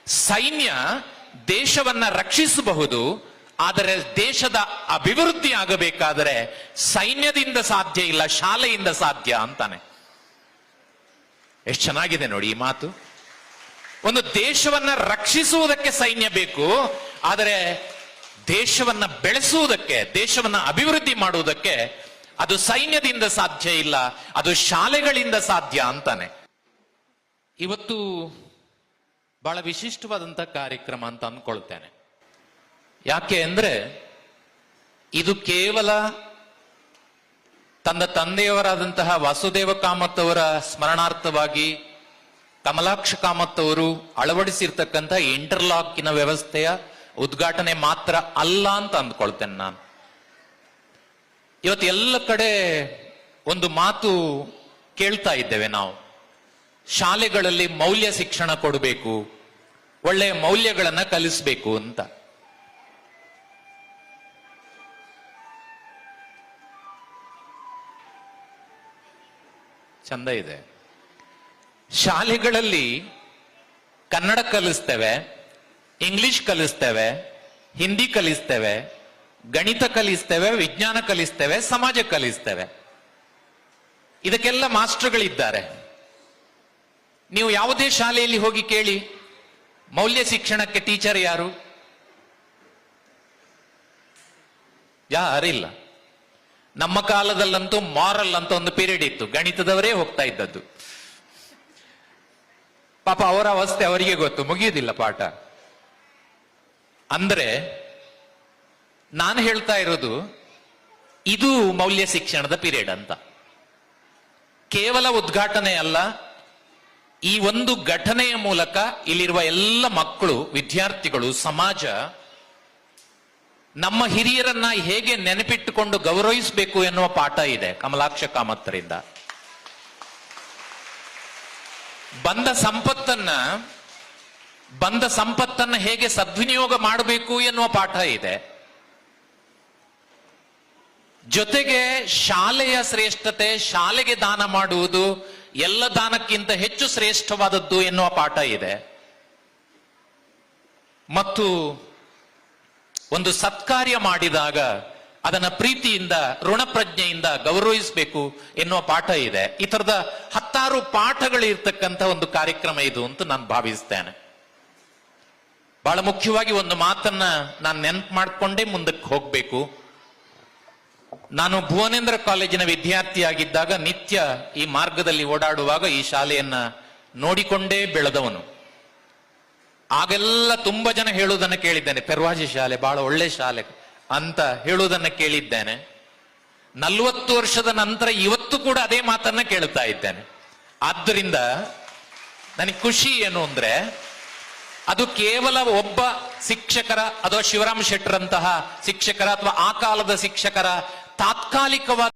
ಸೈನ್ಯ ದೇಶವನ್ನ ರಕ್ಷಿಸಬಹುದು, ಆದರೆ ದೇಶದ ಅಭಿವೃದ್ಧಿ ಆಗಬೇಕಾದರೆ ಸೈನ್ಯದಿಂದ ಸಾಧ್ಯ ಇಲ್ಲ, ಶಾಲೆಯಿಂದ ಸಾಧ್ಯ ಅಂತಾನೆ. ಎಷ್ಟು ಚೆನ್ನಾಗಿದೆ ನೋಡಿ ಈ ಮಾತು. ಒಂದು ದೇಶವನ್ನ ರಕ್ಷಿಸುವುದಕ್ಕೆ ಸೈನ್ಯ ಬೇಕು, ಆದರೆ ದೇಶವನ್ನ ಬೆಳೆಸುವುದಕ್ಕೆ, ದೇಶವನ್ನ ಅಭಿವೃದ್ಧಿ ಮಾಡುವುದಕ್ಕೆ ಅದು ಸೈನ್ಯದಿಂದ ಸಾಧ್ಯ ಇಲ್ಲ, ಅದು ಶಾಲೆಗಳಿಂದ ಸಾಧ್ಯ ಅಂತಾನೆ. ಇವತ್ತು ಬಹಳ ವಿಶಿಷ್ಟವಾದಂತಹ ಕಾರ್ಯಕ್ರಮ ಅಂತ ಅಂದ್ಕೊಳ್ತೇನೆ. ಯಾಕೆ ಅಂದ್ರೆ ಇದು ಕೇವಲ ತನ್ನ ತಂದೆಯವರಾದಂತಹ ವಾಸುದೇವ ಕಾಮತ್ ಅವರ ಸ್ಮರಣಾರ್ಥವಾಗಿ ಕಮಲಾಕ್ಷ ಕಾಮತ್ ಅವರು ಅಳವಡಿಸಿರ್ತಕ್ಕಂಥ ಇಂಟರ್ಲಾಕಿನ ವ್ಯವಸ್ಥೆಯ ಉದ್ಘಾಟನೆ ಮಾತ್ರ ಅಲ್ಲ ಅಂತ ಅಂದ್ಕೊಳ್ತೇನೆ ನಾನು. ಇವತ್ತು ಎಲ್ಲ ಕಡೆ ಒಂದು ಮಾತು ಕೇಳ್ತಾ ಇದ್ದೇವೆ ನಾವು, ಶಾಲೆಗಳಲ್ಲಿ ಮೌಲ್ಯ ಶಿಕ್ಷಣ ಕೊಡಬೇಕು, ಒಳ್ಳೆಯ ಮೌಲ್ಯಗಳನ್ನ ಕಲಿಸಬೇಕು ಅಂತ. ಚಂದ ಇದೆ. ಶಾಲೆಗಳಲ್ಲಿ ಕನ್ನಡ ಕಲಿಸ್ತೇವೆ, ಇಂಗ್ಲಿಷ್ ಕಲಿಸ್ತೇವೆ, ಹಿಂದಿ ಕಲಿಸ್ತೇವೆ, ಗಣಿತ ಕಲಿಸ್ತೇವೆ, ವಿಜ್ಞಾನ ಕಲಿಸ್ತೇವೆ, ಸಮಾಜ ಕಲಿಸ್ತೇವೆ. ಇದಕ್ಕೆಲ್ಲ ಮಾಸ್ಟರ್ಗಳಿದ್ದಾರೆ. ನೀವು ಯಾವುದೇ ಶಾಲೆಯಲ್ಲಿ ಹೋಗಿ ಕೇಳಿ, ಮೌಲ್ಯ ಶಿಕ್ಷಣಕ್ಕೆ ಟೀಚರ್ ಯಾರು? ಯಾರಿಲ್ಲ. ನಮ್ಮ ಕಾಲದಲ್ಲಂತೂ ಮಾರಲ್ ಅಂತ ಒಂದು ಪೀರಿಯಡ್ ಇತ್ತು, ಗಣಿತದವರೇ ಹೋಗ್ತಾ ಇದ್ದದ್ದು. ಪಾಪ ಅವರ ಅವಸ್ಥೆ ಅವರಿಗೆ ಗೊತ್ತು, ಮುಗಿಯುವುದಿಲ್ಲ ಪಾಠ. ಅಂದ್ರೆ ನಾನು ಹೇಳ್ತಾ ಇರೋದು ಇದು ಮೌಲ್ಯ ಶಿಕ್ಷಣದ ಪೀರಿಯಡ್ ಅಂತ. ಕೇವಲ ಉದ್ಘಾಟನೆ ಅಲ್ಲ, ಈ ಒಂದು ಘಟನೆಯ ಮೂಲಕ ಇಲ್ಲಿರುವ ಎಲ್ಲ ಮಕ್ಕಳು, ವಿದ್ಯಾರ್ಥಿಗಳು, ಸಮಾಜ ನಮ್ಮ ಹಿರಿಯರನ್ನ ಹೇಗೆ ನೆನಪಿಟ್ಟುಕೊಂಡು ಗೌರವಿಸಬೇಕು ಎನ್ನುವ ಪಾಠ ಇದೆ ಕಮಲಾಕ್ಷ ಕಾಮತ್ತರಿಂದ. ಬಂದ ಸಂಪತ್ತನ್ನ ಹೇಗೆ ಸದ್ವಿನಿಯೋಗ ಮಾಡಬೇಕು ಎನ್ನುವ ಪಾಠ ಇದೆ. ಜೊತೆಗೆ ಶಾಲೆಯ ಶ್ರೇಷ್ಠತೆ, ಶಾಲೆಗೆ ದಾನ ಮಾಡುವುದು ಎಲ್ಲ ದಾನಕ್ಕಿಂತ ಹೆಚ್ಚು ಶ್ರೇಷ್ಠವಾದದ್ದು ಎನ್ನುವ ಪಾಠ ಇದೆ. ಮತ್ತು ಒಂದು ಸತ್ಕಾರ್ಯ ಮಾಡಿದಾಗ ಅದನ್ನ ಪ್ರೀತಿಯಿಂದ, ಋಣಪ್ರಜ್ಞೆಯಿಂದ ಗೌರವಿಸಬೇಕು ಎನ್ನುವ ಪಾಠ ಇದೆ. ಈ ತರದ 10 ಪಾಠಗಳಿರ್ತಕ್ಕಂಥ ಒಂದು ಕಾರ್ಯಕ್ರಮ ಇದು ಅಂತ ನಾನು ಭಾವಿಸ್ತೇನೆ. ಬಹಳ ಮುಖ್ಯವಾಗಿ ಒಂದು ಮಾತನ್ನ ನಾನು ನೆನಪು ಮಾಡಿಕೊಂಡೇ ಮುಂದಕ್ಕೆ ಹೋಗ್ಬೇಕು. ನಾನು ಭುವನೇಂದ್ರ ಕಾಲೇಜಿನ ವಿದ್ಯಾರ್ಥಿಯಾಗಿದ್ದಾಗ ನಿತ್ಯ ಈ ಮಾರ್ಗದಲ್ಲಿ ಓಡಾಡುವಾಗ ಈ ಶಾಲೆಯನ್ನ ನೋಡಿಕೊಂಡೇ ಬೆಳೆದವನು. ಆಗೆಲ್ಲ ತುಂಬಾ ಜನ ಹೇಳುವುದನ್ನು ಕೇಳಿದ್ದೇನೆ, ಪೆರ್ವಾಜಿ ಶಾಲೆ ಬಹಳ ಒಳ್ಳೆ ಶಾಲೆ ಅಂತ ಹೇಳುವುದನ್ನು ಕೇಳಿದ್ದೇನೆ. 40 ವರ್ಷದ ನಂತರ ಇವತ್ತು ಕೂಡ ಅದೇ ಮಾತನ್ನ ಕೇಳ್ತಾ ಇದ್ದೇನೆ. ಆದ್ದರಿಂದ ನನಗೆ ಖುಷಿ ಏನು ಅಂದ್ರೆ, ಅದು ಕೇವಲ ಒಬ್ಬ ಶಿಕ್ಷಕರ ಅಥವಾ ಶಿವರಾಮ್ ಶೆಟ್ಟರಂತಹ ಶಿಕ್ಷಕರ ಅಥವಾ ಆ ಕಾಲದ ಶಿಕ್ಷಕರ ತಾತ್ಕಾಲಿಕವಾದ